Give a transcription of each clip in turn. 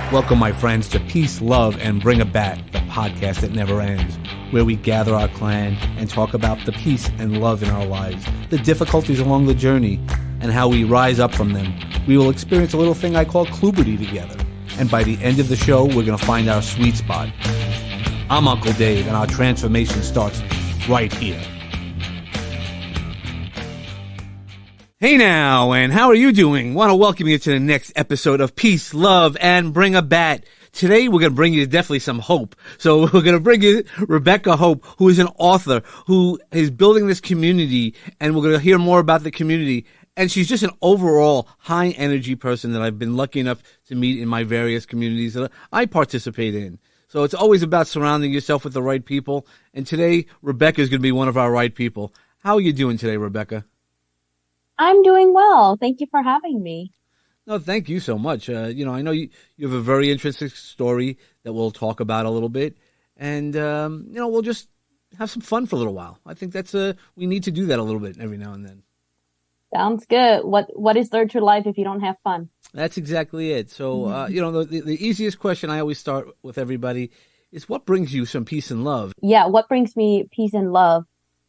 Welcome, my friends, to Peace, Love, and Bring It Back, the podcast that never ends, where we gather our clan and talk about the peace and love in our lives, the difficulties along the journey, and how we rise up from them. We will experience a little thing I call Kluberty together, and by the end of the show, we're going to find our sweet spot. I'm Uncle Dave, and our transformation starts right here. Hey now, and how are you doing? Want to welcome you to the next episode of Peace, Love, and Bring a Bat. Today, we're going to bring you definitely some hope. So we're going to bring you Rebekah Hope, who is an author who is building this community, and we're going to hear more about the community. And she's just an overall high energy person that I've been lucky enough to meet in my various communities that I participate in. So it's always about surrounding yourself with the right people. And today, Rebekah is going to be one of our right people. How are you doing today, Rebekah? I'm doing well. Thank you for having me. No, thank you so much. I know you have a very interesting story that we'll talk about a little bit. And, we'll just have some fun for a little while. I think we need to do that a little bit every now and then. Sounds good. What is there to life if you don't have fun? That's exactly it. So, the easiest question I always start with everybody is, what brings you some peace and love? Yeah, what brings me peace and love?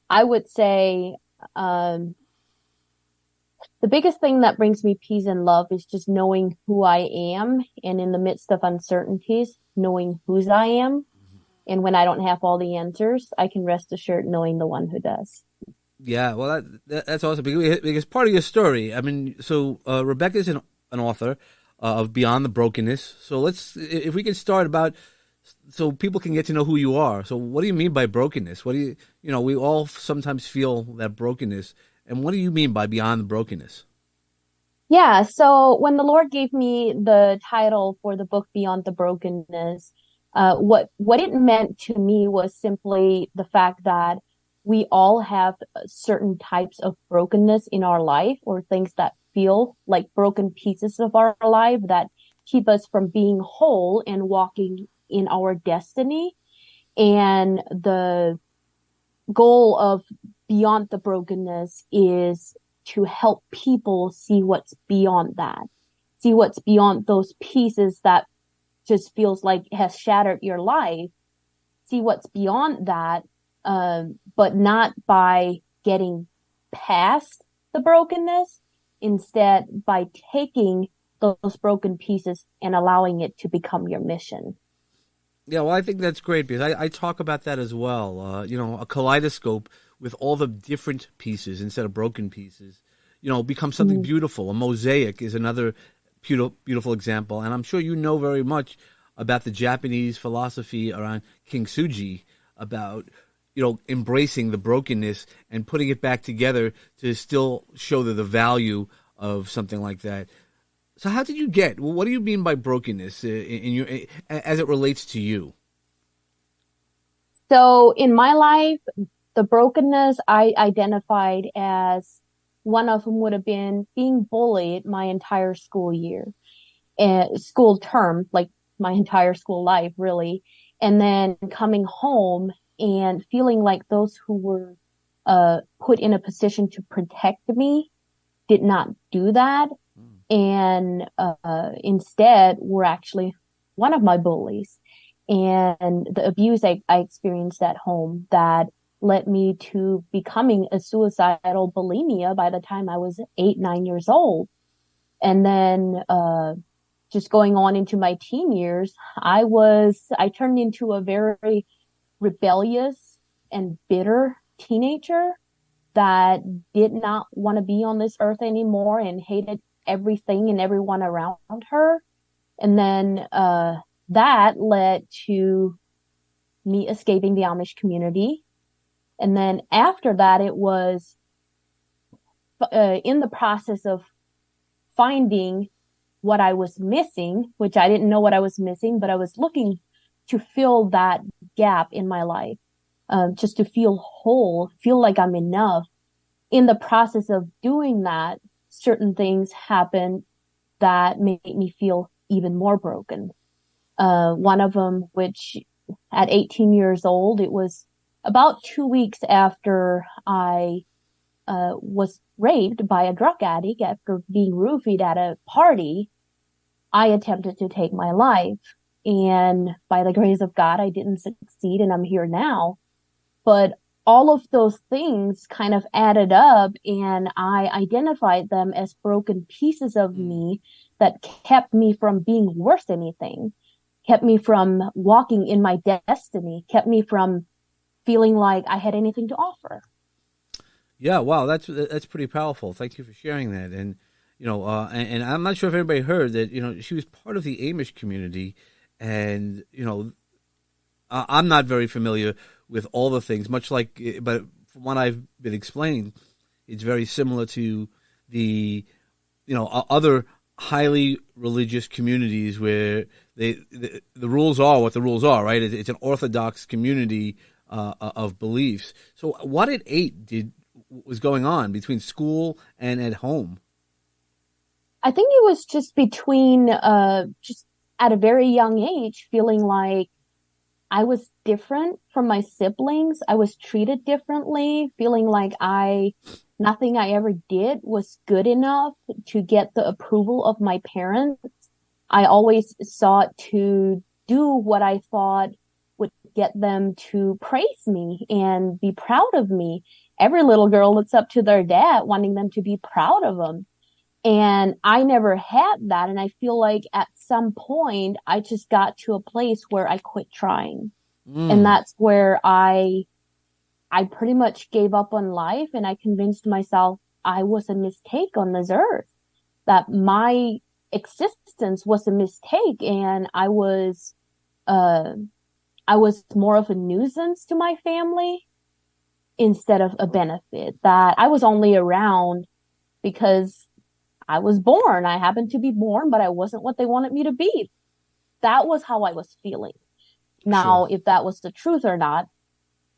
I would say the biggest thing that brings me peace and love is just knowing who I am, and in the midst of uncertainties, knowing whose I am. And when I don't have all the answers, I can rest assured knowing the one who does. Yeah, well, that's awesome because part of your story. I mean, so Rebekah is an author of Beyond the Brokenness. So if we can start about, so people can get to know who you are. So what do you mean by brokenness? What do we all sometimes feel that brokenness. And what do you mean by Beyond the Brokenness? Yeah, so when the Lord gave me the title for the book Beyond the Brokenness, what it meant to me was simply the fact that we all have certain types of brokenness in our life, or things that feel like broken pieces of our life that keep us from being whole and walking in our destiny. And the goal of Beyond the Brokenness is to help people see what's beyond that, see what's beyond those pieces that just feels like has shattered your life, see what's beyond that, but not by getting past the brokenness, instead by taking those broken pieces and allowing it to become your mission. Yeah, well, I think that's great because I talk about that as well. A kaleidoscope with all the different pieces instead of broken pieces, becomes something beautiful. A mosaic is another beautiful example. And I'm sure you know very much about the Japanese philosophy around kintsugi, about, embracing the brokenness and putting it back together to still show the value of something like that. So how did you what do you mean by brokenness as it relates to you? So in my life, the brokenness I identified as one of them would have been being bullied my entire school term, like my entire school life, really. And then coming home and feeling like those who were put in a position to protect me did not do that. And instead were actually one of my bullies. And the abuse I experienced at home that led me to becoming a suicidal bulimia by the time I was 8-9 years old. And then just going on into my teen years, I turned into a very rebellious and bitter teenager that did not want to be on this earth anymore and hated everything and everyone around her. And then that led to me escaping the Amish community. And then after that, it was in the process of finding what I was missing, which I didn't know what I was missing, but I was looking to fill that gap in my life, just to feel whole, feel like I'm enough. In the process of doing that, certain things happened that made me feel even more broken. One of them, which at 18 years old, it was about 2 weeks after I was raped by a drug addict after being roofied at a party. I attempted to take my life. And by the grace of God, I didn't succeed and I'm here now. But all of those things kind of added up and I identified them as broken pieces of Mm. me that kept me from being worth anything, kept me from walking in my destiny, kept me from feeling like I had anything to offer. Yeah, wow, that's pretty powerful. Thank you for sharing that. And and I'm not sure if everybody heard that. She was part of the Amish community, and I'm not very familiar with all the things. Much like, but from what I've been explaining, it's very similar to the other highly religious communities where the rules are what the rules are, right? It's an orthodox community of beliefs. So, what at 8 was going on between school and at home? I think it was just between, just at a very young age, feeling like I was different from my siblings. I was treated differently, feeling like nothing I ever did was good enough to get the approval of my parents. I always sought to do what I thought would get them to praise me and be proud of me. Every little girl looks up to their dad, wanting them to be proud of them. And I never had that. And I feel like at some point I just got to a place where I quit trying. And Mm. that's where I pretty much gave up on life and I convinced myself I was a mistake on this earth, that my existence was a mistake and uh, I was more of a nuisance to my family instead of a benefit, that I was only around because I was born. I happened to be born, but I wasn't what they wanted me to be. That was how I was feeling. Sure. Now, if that was the truth or not,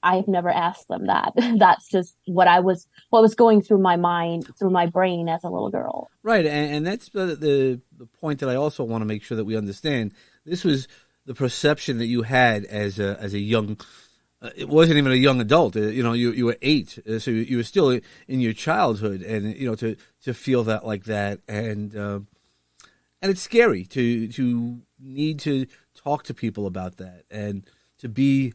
I've never asked them that. That's just what was going through my mind, through my brain as a little girl. Right, and that's the point that I also want to make sure that we understand. This was the perception that you had as a young. It wasn't even a young adult. You were 8, so you were still in your childhood, and to feel that like that, and it's scary to need to talk to people about that, and to be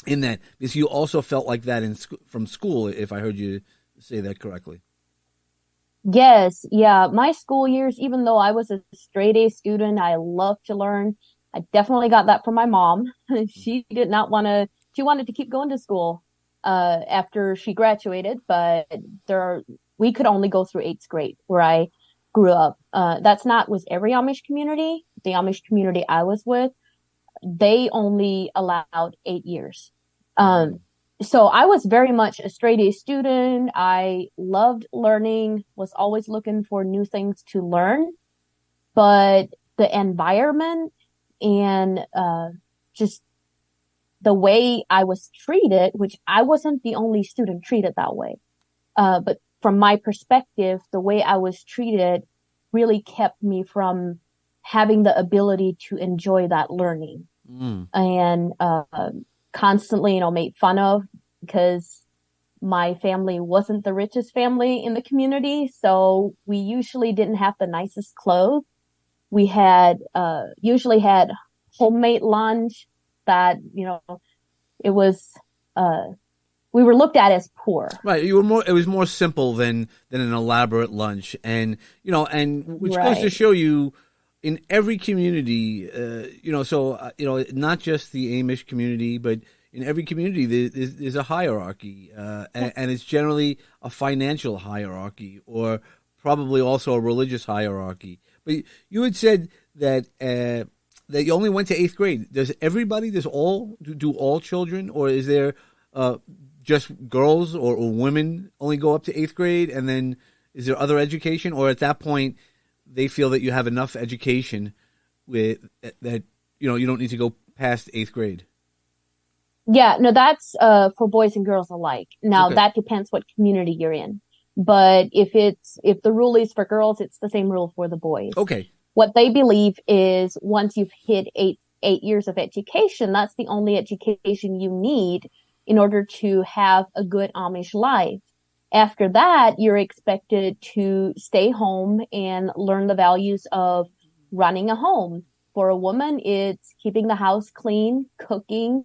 in that, because you also felt like that from school, if I heard you say that correctly. Yes, yeah. My school years, even though I was a straight A student, I loved to learn. I definitely got that from my mom. She did not want to, she wanted to keep going to school after she graduated, but we could only go through eighth grade where I grew up. That's not was every Amish community. The Amish community I was with, they only allowed 8 years. Mm. Um, so I was very much a straight A student. I loved learning, was always looking for new things to learn, but the environment and just the way I was treated, which I wasn't the only student treated that way. But from my perspective, the way I was treated really kept me from having the ability to enjoy that learning Mm. and constantly, made fun of because my family wasn't the richest family in the community. So we usually didn't have the nicest clothes. We had usually had homemade lunch that, it was we were looked at as poor. Right, you were more. It was more simple than an elaborate lunch, and which goes to Right. show you, in every community, so not just the Amish community, but in every community there's a hierarchy, and it's generally a financial hierarchy, or probably also a religious hierarchy. But you had said that that you only went to eighth grade. Do all children, or is there uh, just girls, or women only go up to eighth grade, and then is there other education, or at that point they feel that you have enough education with that you don't need to go past eighth grade? Yeah, no, that's for boys and girls alike. Now Okay. that depends what community you're in. But if the rule is for girls, it's the same rule for the boys. Okay. What they believe is once you've hit eight years of education, that's the only education you need in order to have a good Amish life. After that, you're expected to stay home and learn the values of running a home. For a woman, it's keeping the house clean, cooking,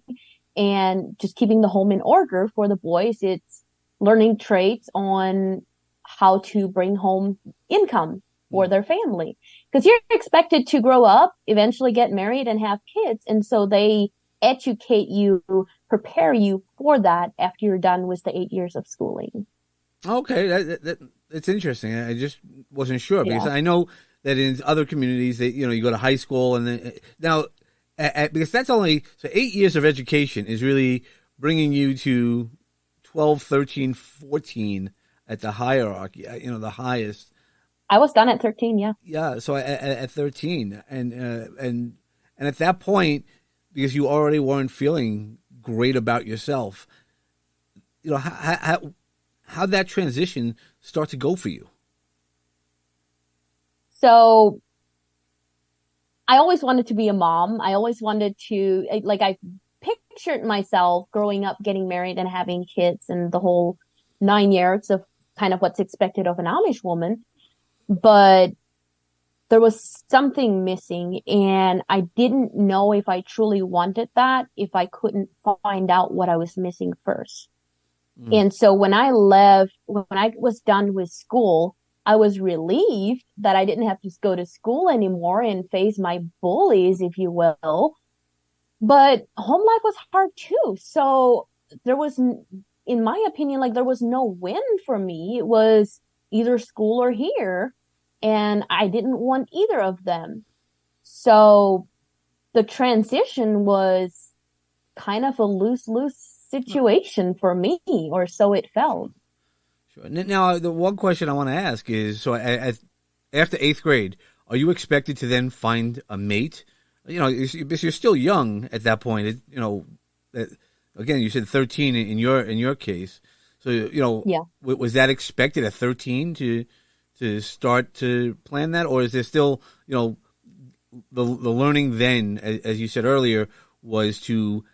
and just keeping the home in order. For the boys, it's learning traits on how to bring home income for their family. Because you're expected to grow up, eventually get married and have kids. And so they educate you, prepare you for that after you're done with the 8 years of schooling. Okay, that's interesting. I just wasn't sure because Yeah. I know that in other communities, you go to high school and then now because that's only so 8 years of education is really bringing you to 12, 13, 14 at the hierarchy, the highest. I was done at 13, yeah. Yeah, so at 13 and at that point, because you already weren't feeling great about yourself, how'd that transition start to go for you? So I always wanted to be a mom. I always wanted to, like, I pictured myself growing up, getting married and having kids and the whole 9 years of kind of what's expected of an Amish woman. But there was something missing, and I didn't know if I truly wanted that, if I couldn't find out what I was missing first. And so when I was done with school, I was relieved that I didn't have to go to school anymore and face my bullies, if you will. But home life was hard too. So there was, in my opinion, like there was no win for me. It was either school or here. And I didn't want either of them. So the transition was kind of a lose-lose situation for me, or so it felt. Sure. Now, the one question I want to ask is: so, after 8th grade, are you expected to then find a mate? Because you're still young at that point. Again, you said 13 in your case. So, Yeah. Was that expected at 13 to start to plan that, or is there still, the learning then, as you said earlier, was to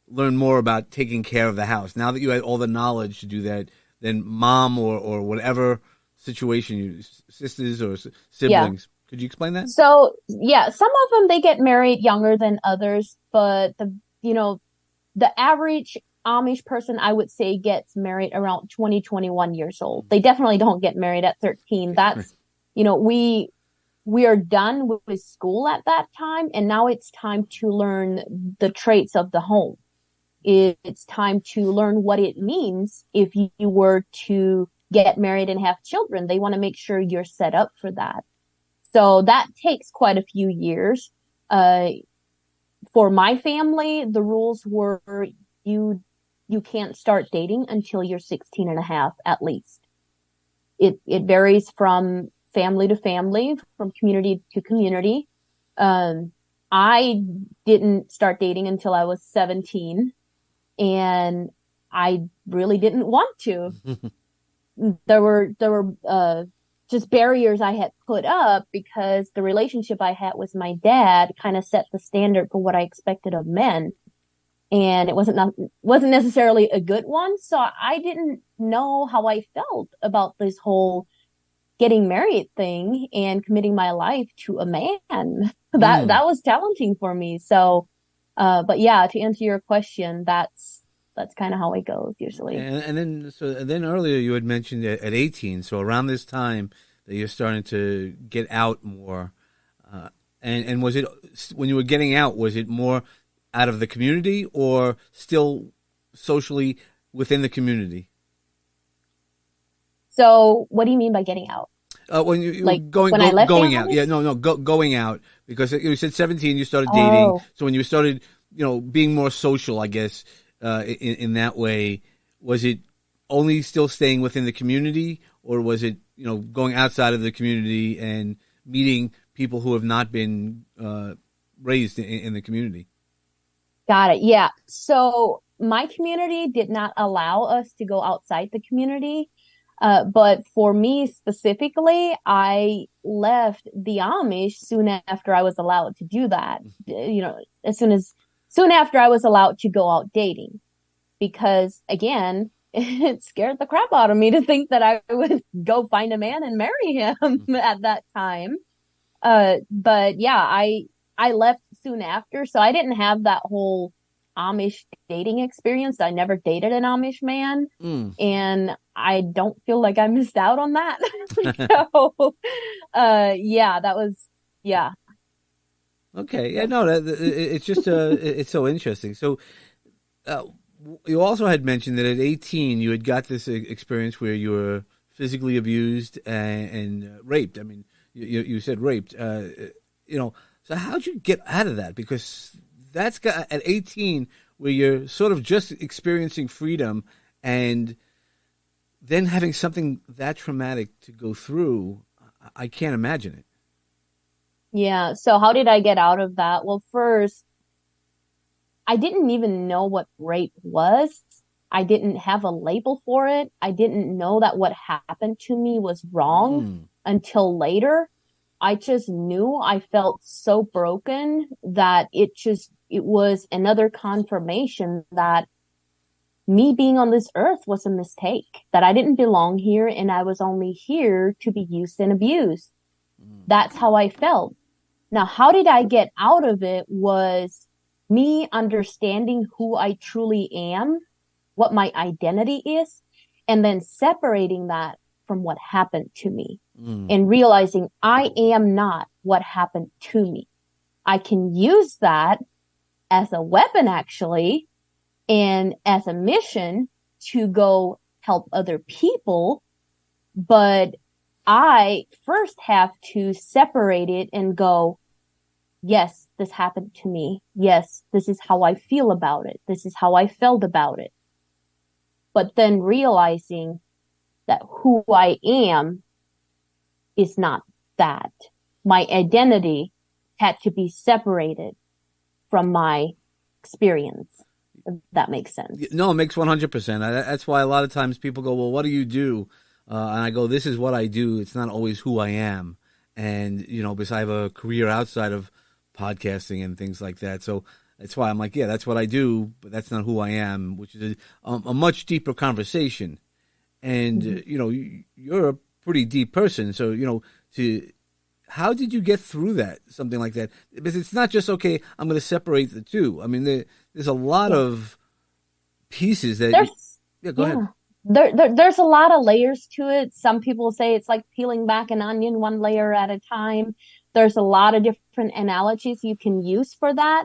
learn more about taking care of the house. Now that you had all the knowledge to do that, then mom or whatever situation, sisters or siblings. Yeah. Could you explain that? So, yeah, some of them, they get married younger than others, but the average Amish person, I would say, gets married around 20, 21 years old. They definitely don't get married at 13. That's, we are done with school at that time, and now it's time to learn the traits of the home. It's time to learn what it means if you were to get married and have children. They want to make sure you're set up for that. So that takes quite a few years. For my family, the rules were you can't start dating until you're 16 and a half at least. It varies from family to family, from community to community. I didn't start dating until I was 17, and I really didn't want to. There were just barriers I had put up because the relationship I had with my dad kind of set the standard for what I expected of men. And it wasn't necessarily a good one. So I didn't know how I felt about this whole getting married thing and committing my life to a man. That was challenging for me. So, but yeah, to answer your question, that's kind of how it goes usually. And then earlier you had mentioned at 18, so around this time that you're starting to get out more. And was it, when you were getting out, was it more out of the community or still socially within the community? So what do you mean by getting out? When you like going out. Yeah, going out, because you said 17 you started dating. So when you started, being more social, I guess, in that way, was it only still staying within the community, or was it, going outside of the community and meeting people who have not been raised in the community? Got it. Yeah. So my community did not allow us to go outside the community. But for me specifically, I left the Amish soon after I was allowed to do that. Soon after I was allowed to go out dating, because again, it scared the crap out of me to think that I would go find a man and marry him at that time. But yeah, I left soon after, so I didn't have that whole Amish dating experience. I never dated an Amish man, Mm. and I don't feel like I missed out on that. So, yeah, that was, yeah. Okay. Yeah. No. It's just it's so interesting. So, uh, you also had mentioned that at 18 you had got this experience where you were physically abused and raped. I mean, you said raped. So how'd you get out of that? Because that's got at 18 where you're sort of just experiencing freedom and then having something that traumatic to go through. I can't imagine it. Yeah. So how did I get out of that? Well, first, I didn't even know what rape was. I didn't have a label for it. I didn't know that what happened to me was wrong Mm. until later. I just knew I felt so broken that it was another confirmation that me being on this earth was a mistake, that I didn't belong here and I was only here to be used and abused. That's how I felt. Now, how did I get out of it was me understanding who I truly am, what my identity is, and then separating that from what happened to me and realizing I am not what happened to me. I can use that as a weapon, actually, and as a mission to go help other people. But I first have to separate it and go, yes, this happened to me. Yes, this is how I feel about it. This is how I felt about it. But then realizing that who I am is not that. My identity had to be separated from my experience, if that makes sense. No, it makes 100%. That's why a lot of times people go, well, what do you do? And I go, this is what I do. It's not always who I am. And, because I have a career outside of podcasting and things like that. So that's why I'm like, yeah, that's what I do, but that's not who I am, which is a much deeper conversation. And, you're a pretty deep person. So, how did you get through that, something like that? Because it's not just, okay, I'm going to separate the two. I mean, there's a lot of pieces that... go ahead. There's a lot of layers to it. Some people say it's like peeling back an onion one layer at a time. There's a lot of different analogies you can use for that.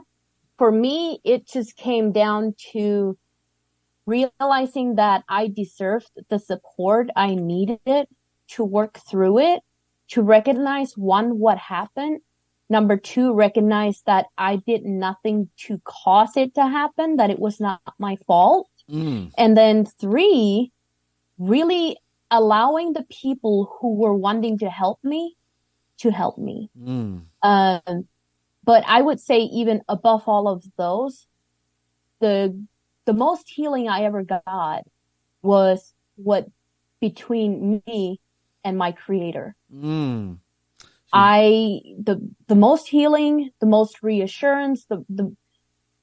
For me, it just came down to realizing that I deserved the support I needed to work through it, to recognize, one, what happened. Number two, recognize that I did nothing to cause it to happen, that it was not my fault. And then three, really allowing the people who were wanting to help me to help me. But I would say even above all of those, the most healing I ever got was what between me and my creator. The most healing, the most reassurance,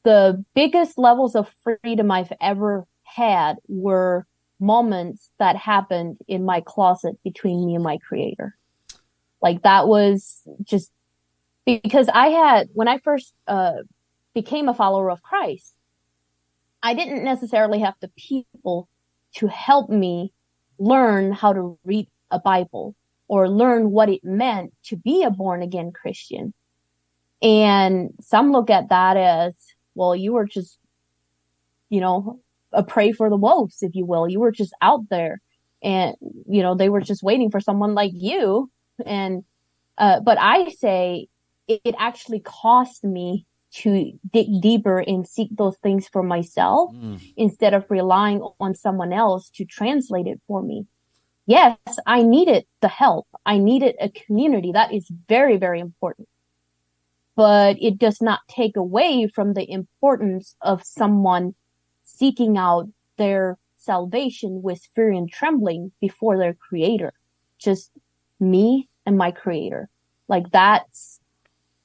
the biggest levels of freedom I've ever had were moments that happened in my closet between me and my creator. Like that was just because when I first became a follower of Christ, I didn't necessarily have the people to help me learn how to read a Bible or learn what it meant to be a born again Christian. And some look at that as, well, you were just, a prey for the wolves, if you will. You were just out there and, they were just waiting for someone like you. And, but I say it actually cost me to dig deeper and seek those things for myself instead of relying on someone else to translate it for me. Yes, I needed the help. I needed a community. That is very, very important. But it does not take away from the importance of someone seeking out their salvation with fear and trembling before their creator. Just me and my creator. Like that's,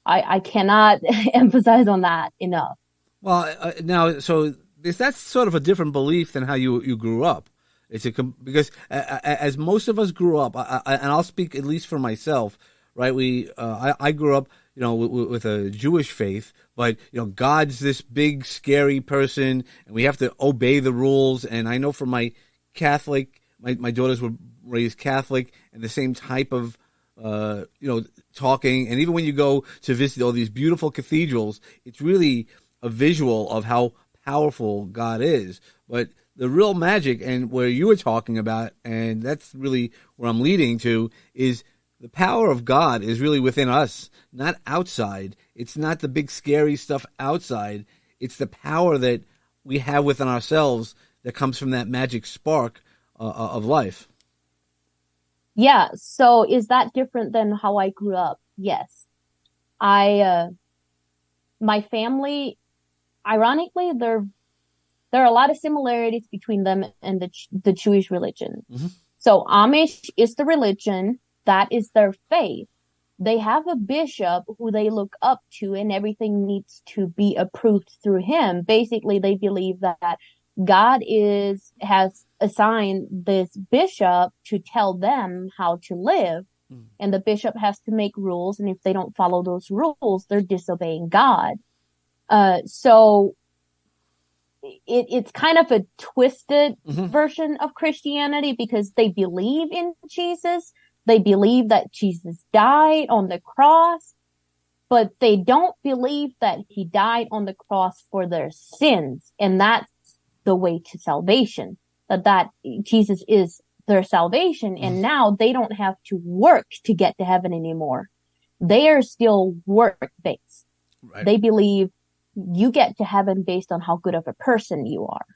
I cannot emphasize on that enough. Well, now, so that's sort of a different belief than how you grew up. Because as most of us grew up, and I'll speak at least for myself, right? I grew up, with a Jewish faith, but God's this big scary person, and we have to obey the rules. And I know from my Catholic, my daughters were raised Catholic, and the same type of talking. And even when you go to visit all these beautiful cathedrals, it's really a visual of how powerful God is. But the real magic, and where you were talking about, and that's really where I'm leading to, is the power of God is really within us, not outside. It's not the big scary stuff outside. It's the power that we have within ourselves that comes from that magic spark of life. Yeah. So is that different than how I grew up? Yes. My family, ironically, there are a lot of similarities between them and the Jewish religion. Mm-hmm. So Amish is the religion. That is their faith. They have a bishop who they look up to, and everything needs to be approved through him. Basically, they believe that God has assigned this bishop to tell them how to live. Mm. And the bishop has to make rules. And if they don't follow those rules, they're disobeying God. So it's kind of a twisted version of Christianity, because they believe in Jesus. They believe that Jesus died on the cross, but they don't believe that he died on the cross for their sins. And that's the way to salvation, that Jesus is their salvation. And now they don't have to work to get to heaven anymore. They are still work-based. Right. They believe you get to heaven based on how good of a person you are,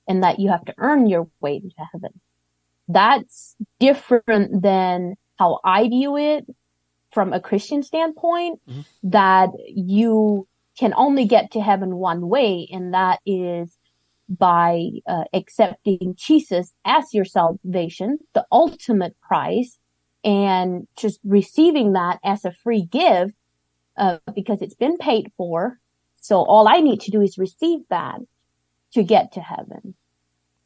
and that you have to earn your way to heaven. That's different than how I view it from a Christian standpoint, that you can only get to heaven one way, and that is by accepting Jesus as your salvation, the ultimate price, and just receiving that as a free gift because it's been paid for. So all I need to do is receive that to get to heaven.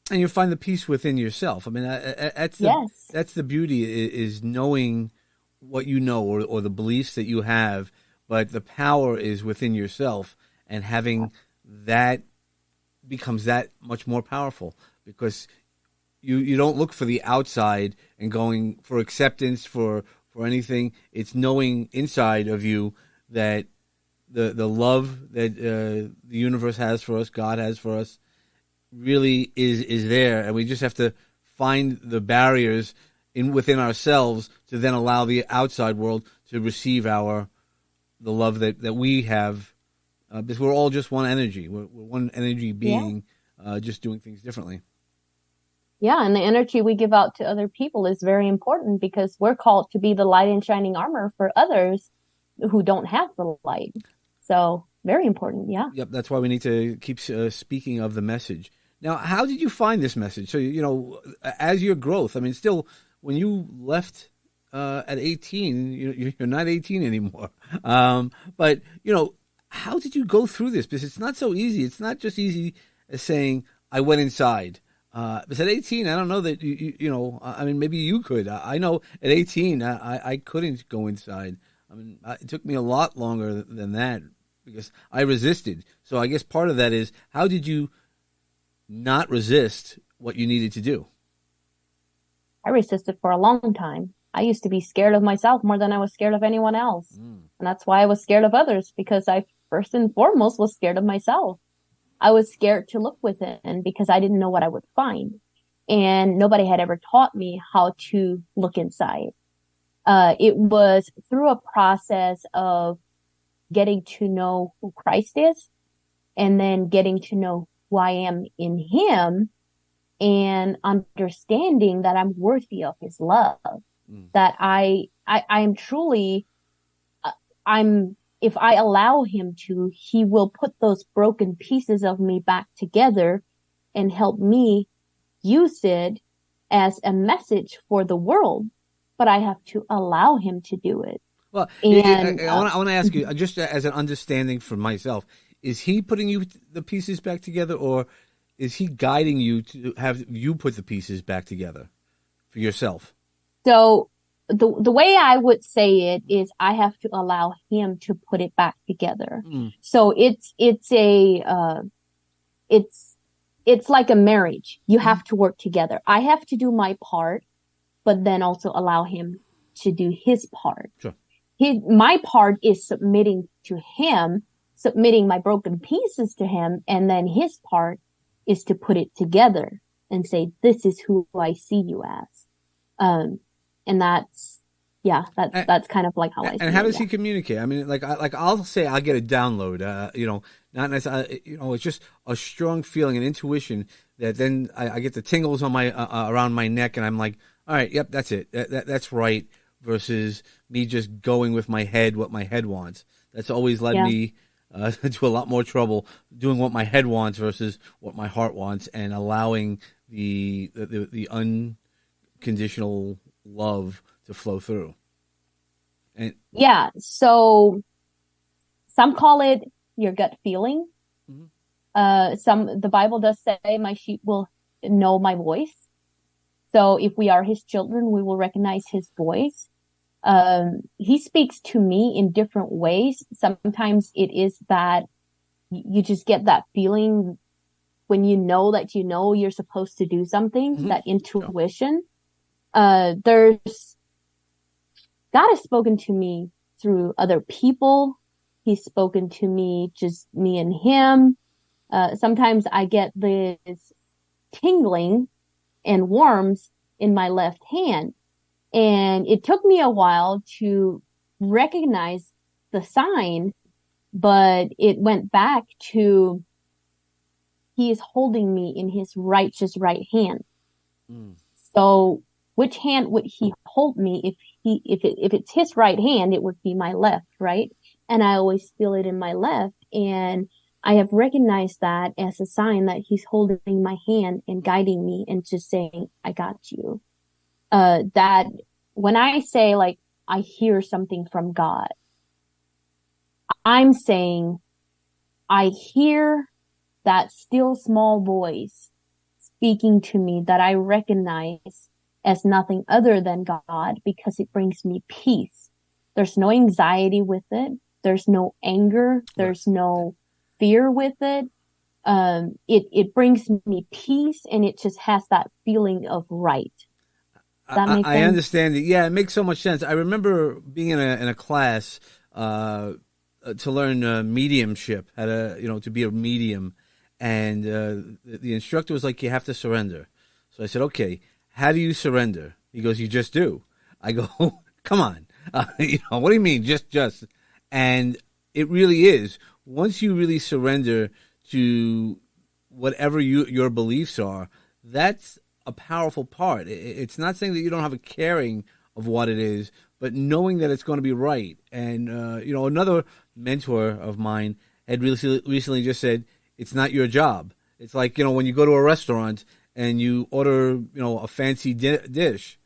And you find the peace within yourself. I mean, that's the beauty, is knowing what you know, or the beliefs that you have, but the power is within yourself, and having that becomes that much more powerful, because you don't look for the outside and going for acceptance for anything. It's knowing inside of you that the love that the universe has for us, God has for us, really is there, and we just have to find the barriers within ourselves to then allow the outside world to receive the love that we have, because we're all just one energy. We're one energy being, just doing things differently. Yeah, and the energy we give out to other people is very important, because we're called to be the light and shining armor for others who don't have the light. So very important, yeah. Yep, that's why we need to keep speaking of the message. Now, how did you find this message? So, as your growth, I mean, still, when you left at 18, you're not 18 anymore. But, how did you go through this? Because it's not so easy. It's not just easy as saying, I went inside. Because at 18, I don't know that, I mean, maybe you could. I know at 18, I couldn't go inside. I mean, it took me a lot longer than that, because I resisted. So I guess part of that is, how did you not resist what you needed to do? I resisted for a long time. I used to be scared of myself more than I was scared of anyone else. And that's why I was scared of others, because I first and foremost was scared of myself. I was scared to look within because I didn't know what I would find. And nobody had ever taught me how to look inside. It was through a process of getting to know who Christ is, and then getting to know who I am in him, and understanding that I'm worthy of his love, that I am truly, if I allow him to, he will put those broken pieces of me back together and help me use it as a message for the world. But I have to allow him to do it. Well, and I want to ask you, just as an understanding for myself, is he putting the pieces back together, or is he guiding you to have you put the pieces back together for yourself? So the way I would say it is I have to allow him to put it back together. Mm. So it's it's like a marriage. You have to work together. I have to do my part, but then also allow him to do his part. Sure. My part is submitting to him, submitting my broken pieces to him, and then his part is to put it together and say, this is who I see you as. And that's kind of like how I see it. And how does he communicate? I mean, like I'll say I'll get a download, not necessarily, it's just a strong feeling, an intuition that then I get the tingles on my, around my neck, and I'm like, all right, yep, that's it. That's right. Versus me just going with my head, what my head wants. That's always led me to a lot more trouble doing what my head wants versus what my heart wants, and allowing the unconditional love to flow through. And so some call it your gut feeling. The Bible does say my sheep will know my voice. So if we are his children, we will recognize his voice. He speaks to me in different ways. Sometimes it is that you just get that feeling when you know that you're supposed to do something, that intuition. God has spoken to me through other people. He's spoken to me, just me and him. Sometimes I get this tingling and worms in my left hand. And it took me a while to recognize the sign, but it went back to he is holding me in his righteous right hand. So which hand would he hold me? If it's his right hand, it would be my left, right? And I always feel it in my left. And I have recognized that as a sign that he's holding my hand and guiding me and just saying, I got you. That when I say like, I hear something from God, I'm saying I hear that still small voice speaking to me that I recognize as nothing other than God, because it brings me peace. There's no anxiety with it. There's no anger. There's no fear with it. It brings me peace, and it just has that feeling of right. Does that make sense? I understand it. Yeah, it makes so much sense. I remember being in a class to learn mediumship, how to be a medium, and the instructor was like, you have to surrender. So I said, okay, how do you surrender? He goes, you just do. I go, come on, what do you mean, just? And it really is. Once you really surrender to whatever your beliefs are, that's a powerful part. It's not saying that you don't have a caring of what it is, but knowing that it's going to be right. And, another mentor of mine had recently just said, it's not your job. It's like, when you go to a restaurant and you order, a fancy dish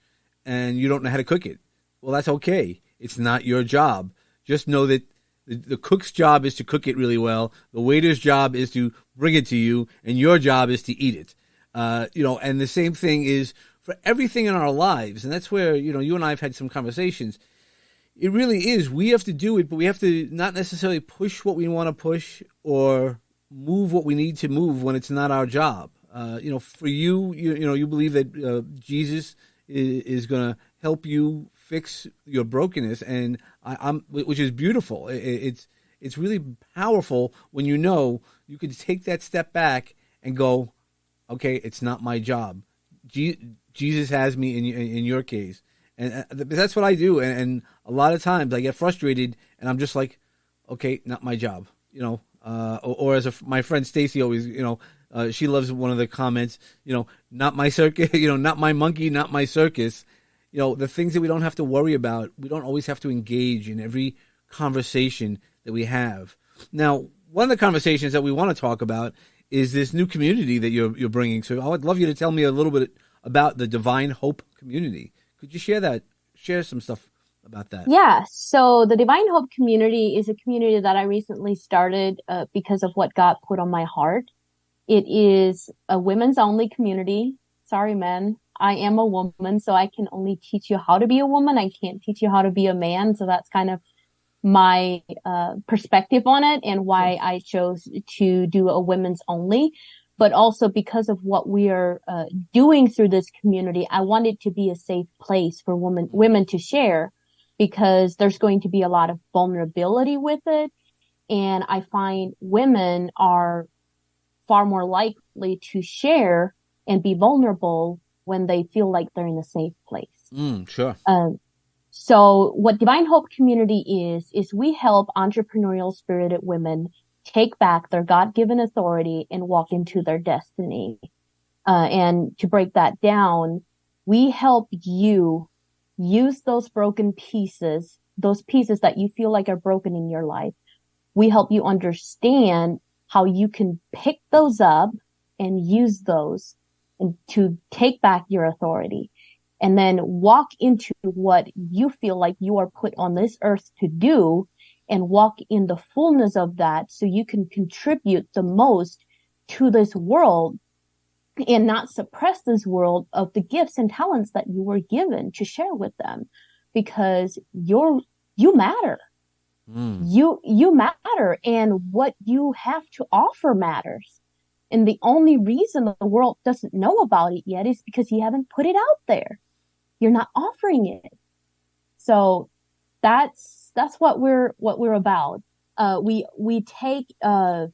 and you don't know how to cook it. Well, that's okay. It's not your job. Just know that the cook's job is to cook it really well. The waiter's job is to bring it to you, and your job is to eat it. And the same thing is for everything in our lives. And that's where, you and I have had some conversations. It really is. We have to do it, but we have to not necessarily push what we want to push or move what we need to move when it's not our job. For you believe that Jesus is going to help you fix your brokenness, and which is beautiful. It's really powerful when you can take that step back and go, okay, it's not my job. Jesus has me in your case, and that's what I do. And a lot of times I get frustrated, and I'm just like, okay, not my job. Or as my friend Stacy always, she loves one of the comments, not my circus, not my monkey, not my circus. The things that we don't have to worry about, we don't always have to engage in every conversation that we have. Now, one of the conversations that we want to talk about is this new community that you're bringing. So I would love you to tell me a little bit about the Divine Hope community. Could you share some stuff about that? Yeah. So the Divine Hope community is a community that I recently started because of what God put on my heart. It is a women's only community. Sorry, men. I am a woman, so I can only teach you how to be a woman. I can't teach you how to be a man. So that's kind of my perspective on it and why I chose to do a women's only. But also because of what we are doing through this community, I want it to be a safe place for women to share, because there's going to be a lot of vulnerability with it. And I find women are far more likely to share and be vulnerable when they feel like they're in a safe place. Sure. So what Divine Hope Community is we help entrepreneurial spirited women take back their God-given authority and walk into their destiny. And to break that down, we help you use those broken pieces, those pieces that you feel like are broken in your life. We help you understand how you can pick those up and use those and to take back your authority, and then walk into what you feel like you are put on this earth to do, and walk in the fullness of that so you can contribute the most to this world and not suppress this world of the gifts and talents that you were given to share with them, because you matter. You matter, and what you have to offer matters. And the only reason the world doesn't know about it yet is because you haven't put it out there. You're not offering it. So that's what we're about. We take to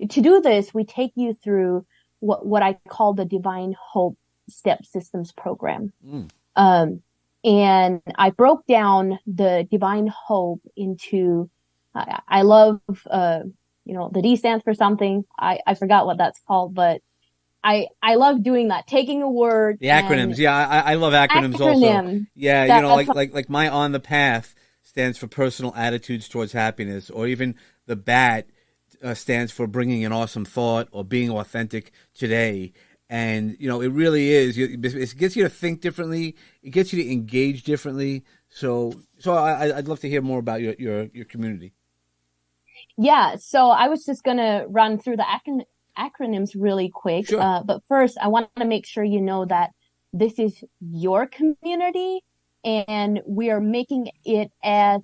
do this, we take you through what I call the Divine Hope Step Systems program. And I broke down the Divine Hope into, I love, the D stands for something. I forgot what that's called, but I love doing that. Taking a word. The acronyms. Yeah. I love acronyms also. Yeah. Like my On the Path stands for personal attitudes towards happiness, or even the BAT stands for bringing an awesome thought or being authentic today. And, it really is. It gets you to think differently. It gets you to engage differently. So I'd love to hear more about your community. Yeah. So I was just going to run through the acronyms really quick. Sure. But first, I want to make sure you know that this is your community, and we are making it as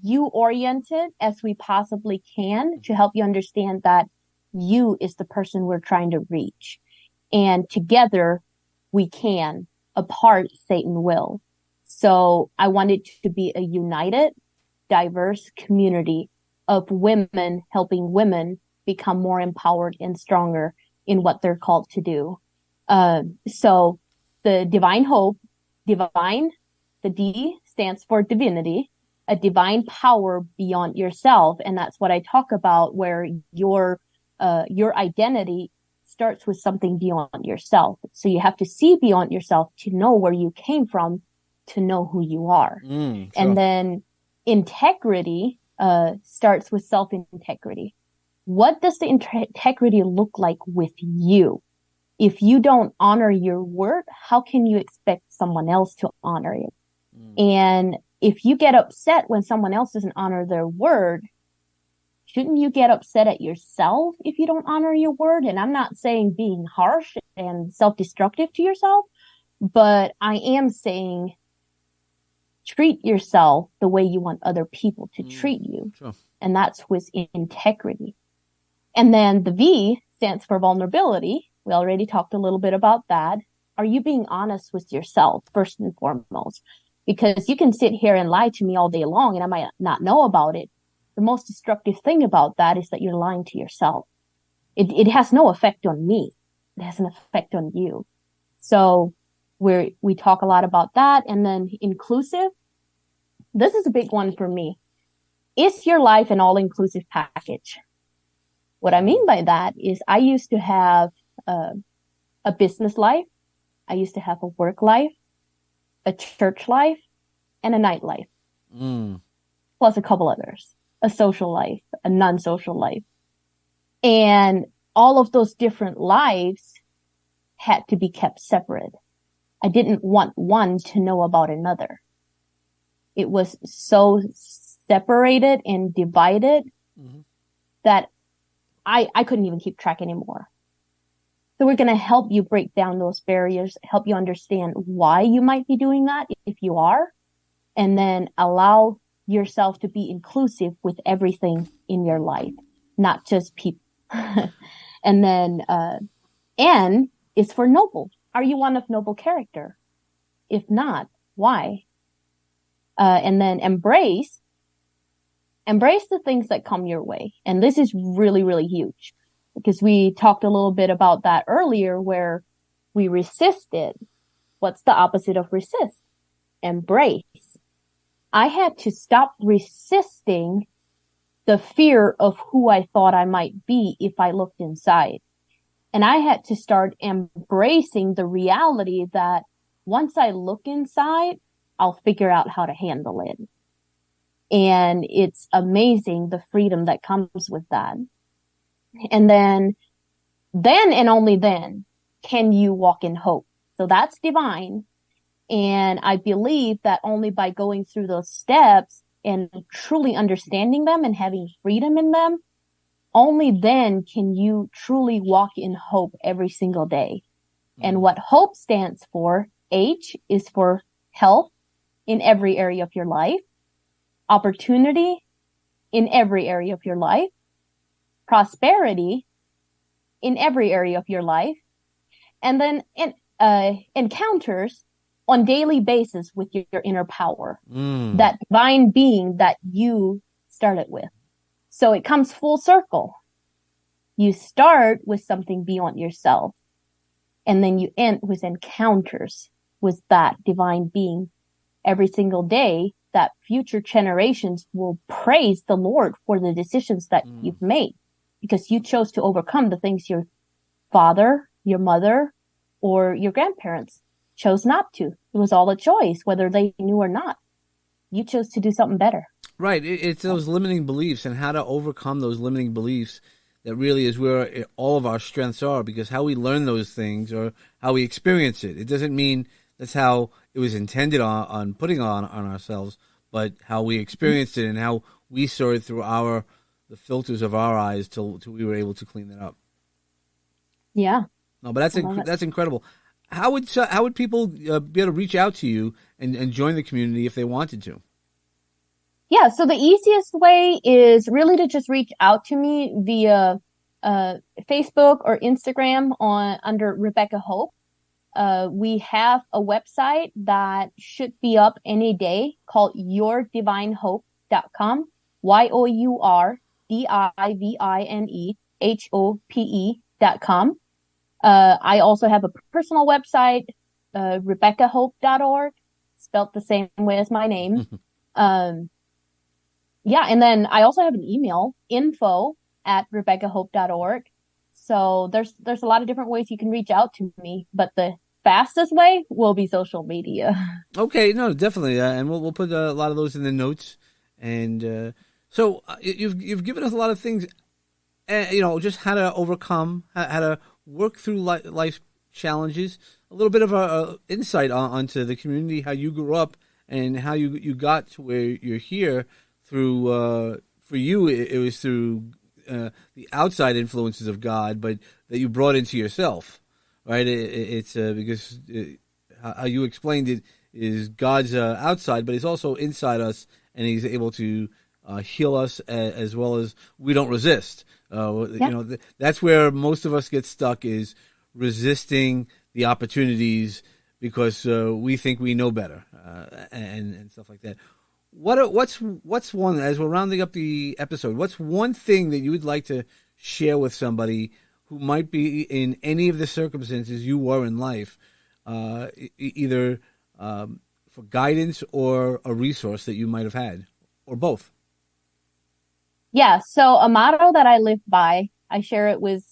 you-oriented as we possibly can to help you understand that you is the person we're trying to reach. And together we can. Apart, Satan will. So I want it to be a united, diverse community of women helping women become more empowered and stronger in what they're called to do. So the Divine Hope, divine, the D stands for divinity, a divine power beyond yourself. And that's what I talk about, where your identity starts with something beyond yourself. So you have to see beyond yourself to know where you came from, to know who you are. Sure. And then integrity starts with self-integrity. What does the integrity look like with you? If you don't honor your word, how can you expect someone else to honor it? And if you get upset when someone else doesn't honor their word, shouldn't you get upset at yourself if you don't honor your word? And I'm not saying being harsh and self-destructive to yourself, but I am saying treat yourself the way you want other people to treat you. Sure. And that's with integrity. And then the V stands for vulnerability. We already talked a little bit about that. Are you being honest with yourself first and foremost? Because you can sit here and lie to me all day long and I might not know about it. The most destructive thing about that is that you're lying to yourself. It has no effect on me. It has an effect on you. So we talk a lot about that. And then inclusive. This is a big one for me. Is your life an all-inclusive package? What I mean by that is I used to have a business life. I used to have a work life, a church life, and a nightlife. Plus a couple others. A social life, a non-social life. And all of those different lives had to be kept separate. I didn't want one to know about another. It was so separated and divided that I couldn't even keep track anymore. So we're going to help you break down those barriers, help you understand why you might be doing that if you are, and then allow yourself to be inclusive with everything in your life, not just people. And then, N is for noble. Are you one of noble character? If not, why? And then embrace the things that come your way. And this is really, really huge because we talked a little bit about that earlier where we resisted. What's the opposite of resist? Embrace. I had to stop resisting the fear of who I thought I might be if I looked inside. And I had to start embracing the reality that once I look inside, I'll figure out how to handle it. And it's amazing the freedom that comes with that. And then and only then can you walk in hope. So that's divine. And I believe that only by going through those steps and truly understanding them and having freedom in them, only then can you truly walk in hope every single day. And what hope stands for, H is for health in every area of your life, opportunity in every area of your life, prosperity in every area of your life, and then encounters on daily basis with your inner power, that divine being that you started with. So it comes full circle. You start with something beyond yourself, and then you end with encounters with that divine being every single day, that future generations will praise the Lord for the decisions that you've made because you chose to overcome the things your father, your mother, or your grandparents chose not to. It was all a choice, whether they knew or not. You chose to do something better. Right. It's those limiting beliefs and how to overcome those limiting beliefs that really is where all of our strengths are, because how we learn those things or how we experience it. It doesn't mean that's how it was intended on putting on ourselves, but how we experienced it and how we saw it through the filters of our eyes till we were able to clean that up. Yeah. No, but that's incredible. How would people be able to reach out to you and join the community if they wanted to? Yeah, so the easiest way is really to just reach out to me via Facebook or Instagram under Rebekah Hope. We have a website that should be up any day called yourdivinehope.com, yourdivinehope.com. I also have a personal website, RebekahHope.org, spelled the same way as my name. Yeah, and then I also have an email, info@RebekahHope.org. So there's a lot of different ways you can reach out to me, but the fastest way will be social media. Okay, no, definitely, and we'll put a lot of those in the notes. And so you've given us a lot of things, just how to overcome, how to work through life challenges, a little bit of a insight onto the community, how you grew up, and how you got to where you're here through. For you, it was through the outside influences of God, but that you brought into yourself, right? It's because how you explained it is God's outside, but He's also inside us, and He's able to heal us as well as we don't resist. That's where most of us get stuck, is resisting the opportunities because we think we know better and stuff like that. What's one, as we're rounding up the episode, what's one thing that you would like to share with somebody who might be in any of the circumstances you were in life, either for guidance or a resource that you might have had, or both? Yeah, so a motto that I live by, I share it with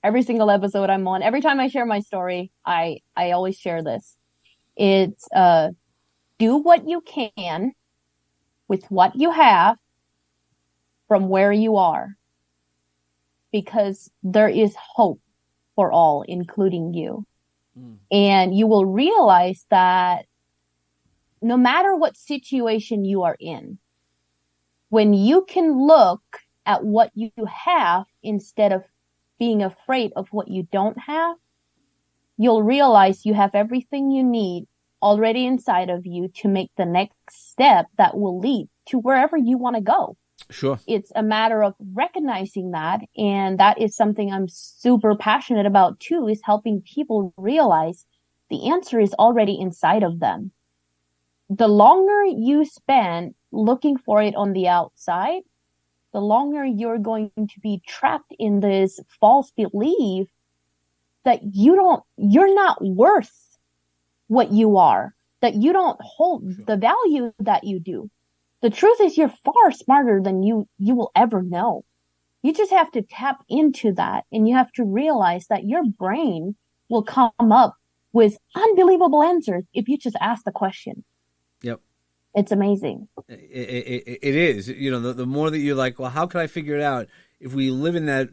every single episode I'm on. Every time I share my story, I always share this. It's do what you can with what you have from where you are, because there is hope for all, including you. And you will realize that no matter what situation you are in, when you can look at what you have instead of being afraid of what you don't have, you'll realize you have everything you need already inside of you to make the next step that will lead to wherever you want to go. Sure. It's a matter of recognizing that. And that is something I'm super passionate about too, is helping people realize the answer is already inside of them. The longer you spend looking for it on the outside, the longer you're going to be trapped in this false belief that you're not worth what you are, that you don't hold the value that you do. The truth is you're far smarter than you will ever know. You just have to tap into that, and you have to realize that your brain will come up with unbelievable answers if you just ask the question. Yep. It's amazing. It is. You know, the more that you're like, well, how can I figure it out? If we live in that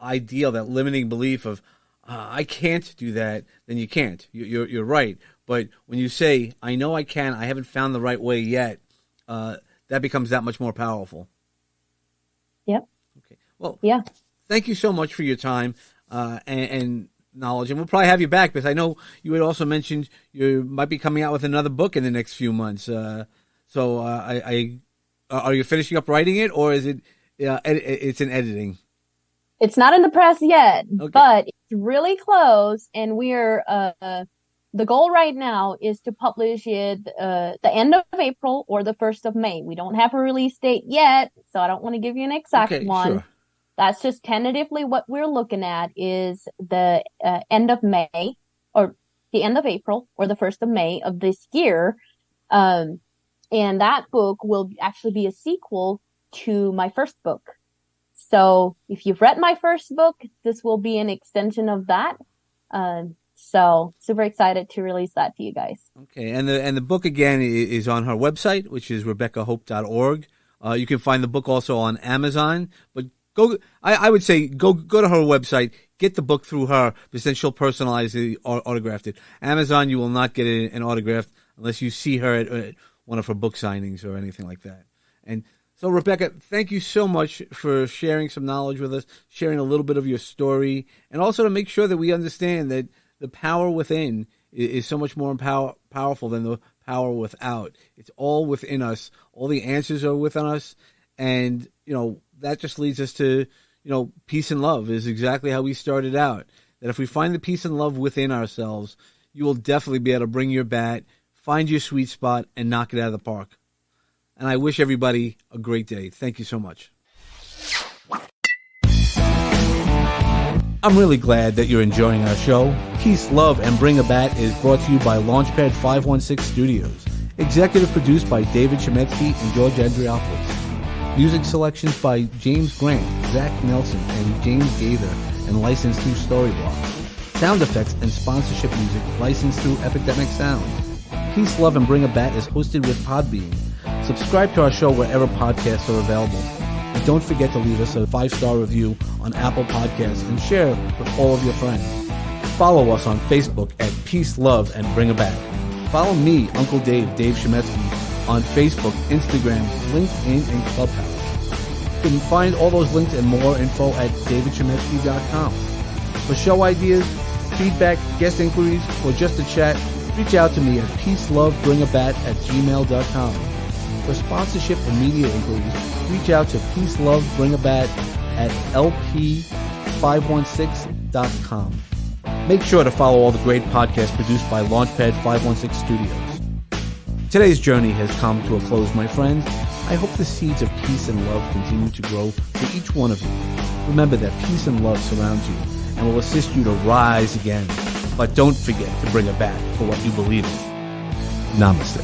ideal, that limiting belief of, I can't do that, then you can't. You're right. But when you say, I know I can, I haven't found the right way yet, that becomes that much more powerful. Yep. Okay. Well, yeah. Thank you so much for your time and knowledge. And we'll probably have you back, because I know you had also mentioned you might be coming out with another book in the next few months. So are you finishing up writing it, or is it it's in editing? It's not in the press yet, okay. But it's really close. And we're the goal right now is to publish it the end of April or the 1st of May. We don't have a release date yet, so I don't want to give you an exact one. Sure. That's just tentatively what we're looking at, is the end of May or the end of April or the 1st of May of this year. And that book will actually be a sequel to my first book. So if you've read my first book, this will be an extension of that. So super excited to release that to you guys. Okay. And the book again is on her website, which is RebekahHope.org. You can find the book also on Amazon, but I would say go to her website, get the book through her, because then she'll personalize it, autographed it. Amazon, you will not get an autograph unless you see her at one of her book signings or anything like that. And so, Rebekah, thank you so much for sharing some knowledge with us, sharing a little bit of your story, and also to make sure that we understand that the power within is so much more powerful than the power without. It's all within us. All the answers are within us. And, that just leads us to, peace and love is exactly how we started out. That if we find the peace and love within ourselves, you will definitely be able to bring your bat, find your sweet spot, and knock it out of the park. And I wish everybody a great day. Thank you so much. I'm really glad that you're enjoying our show. Peace, Love, and Bring a Bat is brought to you by Launchpad 516 Studios. Executive produced by David Chemetsky and George Andriopoulos. Music selections by James Grant, Zach Nelson, and James Gaither, and licensed through Storyblocks. Sound effects and sponsorship music licensed through Epidemic Sound. Peace, Love, and Bring a Bat is hosted with Podbean. Subscribe to our show wherever podcasts are available. And don't forget to leave us a 5-star review on Apple Podcasts and share with all of your friends. Follow us on Facebook at Peace, Love, and Bring a Bat. Follow me, Uncle Dave Chemetsky, on Facebook, Instagram, LinkedIn, and Clubhouse. You can find all those links and more info at davidchemetsky.com. For show ideas, feedback, guest inquiries, or just to chat, reach out to me at peacelovebringabat@gmail.com. For sponsorship or media inquiries, reach out to peacelovebringabat@lp516.com. Make sure to follow all the great podcasts produced by Launchpad 516 Studios. Today's journey has come to a close, my friends. I hope the seeds of peace and love continue to grow for each one of you. Remember that peace and love surrounds you and will assist you to rise again. But don't forget to bring a bat for what you believe in. Namaste.